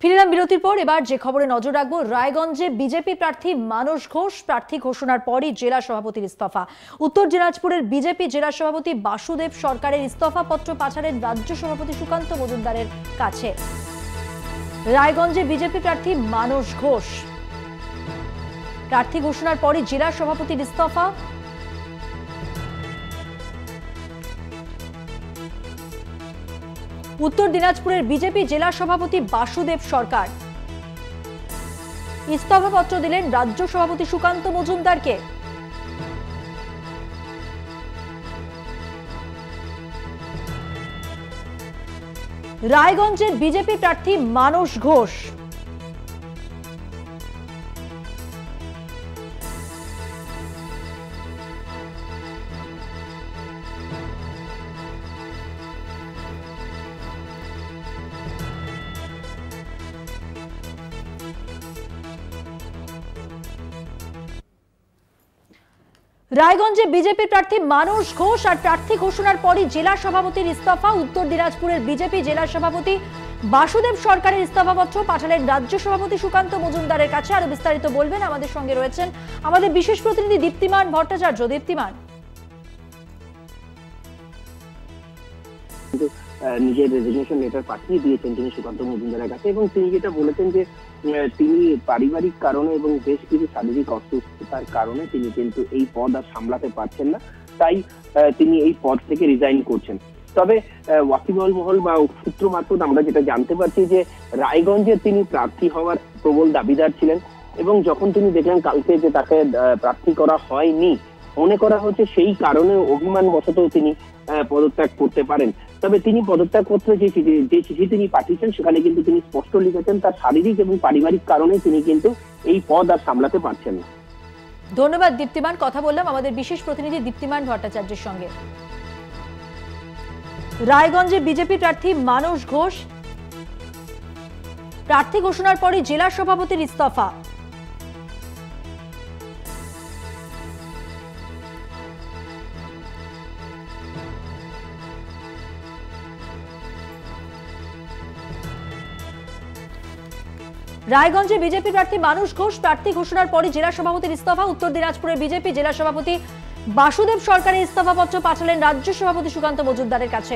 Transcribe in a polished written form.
ফিরলাম বিরতির পর এবার যে খবরে নজর রাখবো, রায়গঞ্জে বিজেপি প্রার্থী মানস ঘোষ প্রার্থী ঘোষণার পরই জেলা সভাপতির ইস্তফা। উত্তর দিনাজপুরের বিজেপি জেলা সভাপতি বাসুদেব সরকারের ইস্তফা পত্র পাঠালেন রাজ্য সভাপতি সুকান্ত মজুমদারের কাছে। রায়গঞ্জে বিজেপি প্রার্থী মানস ঘোষ প্রার্থী ঘোষণার পরই জেলা সভাপতির ইস্তফা। উত্তর দিনাজপুরের বিজেপি জেলা সভাপতি বাসুদেব সরকার ইস্তফা পত্র দিলেন রাজ্য সভাপতি সুকান্ত মজুমদারকে। রায়গঞ্জের বিজেপি প্রার্থী মানস ঘোষ রায়গঞ্জে বিজেপি প্রার্থী মানস ঘোষ আর প্রার্থী ঘোষণার পরই জেলা সভাপতির ইস্তফা। উত্তর দিনাজপুরের বিজেপি জেলা সভাপতি বাসুদেব সরকারের ইস্তফাপত্র পাঠালেন রাজ্য সভাপতি সুকান্ত মজুমদারের কাছে। আরো বিস্তারিত বলবেন আমাদের সঙ্গে রয়েছেন আমাদের বিশেষ প্রতিনিধি দীপ্তিমান ভট্টাচার্য। দীপ্তিমান, নিজের রেজিগনেশন লেটার পাঠিয়ে দিয়েছেন তিনি সুকান্ত মজুমদারের কাছে, এবং তিনি যেটা বলেছেন যে তিনি পারিবারিক কারণে এবং বেশ কিছু শারীরিক অসুস্থতার কারণে তিনি কিন্তু এই পদ আর সামলাতে পারছেন না, তাই তিনি এই পদ থেকে রিজাইন করছেন। তবে ওয়াকিবহাল মহল বা সূত্র মারফত আমরা যেটা জানতে পারছি যে রায়গঞ্জে তিনি প্রার্থী হওয়ার প্রবল দাবিদার ছিলেন, এবং যখন তিনি দেখলেন কালকে যে তাকে প্রার্থী করা হয়নি, মনে করা হচ্ছে সেই কারণে অভিমান বশত তিনি পদত্যাগ করতে পারেন। তবে তিনি পদত্যাগ পত্র যে চিঠি তিনি পাঠিয়েছেন সেখানে কিন্তু তিনি স্পষ্ট লিখেছেন তার শারীরিক এবং পারিবারিক কারণে তিনি কিন্তু এই পদ আর সামলাতে পারছেন না। ধন্যবাদ দীপ্তিমান। কথা বললাম আমাদের বিশেষ প্রতিনিধি দীপ্তিমান ভট্টাচার্যের সঙ্গে। রায়গঞ্জে বিজেপি প্রার্থী মানস ঘোষ প্রার্থী ঘোষণার পরে জেলা সভাপতির ইস্তফা। রায়গঞ্জে বিজেপি প্রার্থী মানস ঘোষ প্রার্থী ঘোষণার পরে জেলা সভাপতির ইস্তফা। উত্তর দিনাজপুরের বিজেপি জেলা সভাপতি বাসুদেব সরকারের ইস্তফাপত্র পাঠালেন রাজ্য সভাপতি সুকান্ত মজুমদারের কাছে।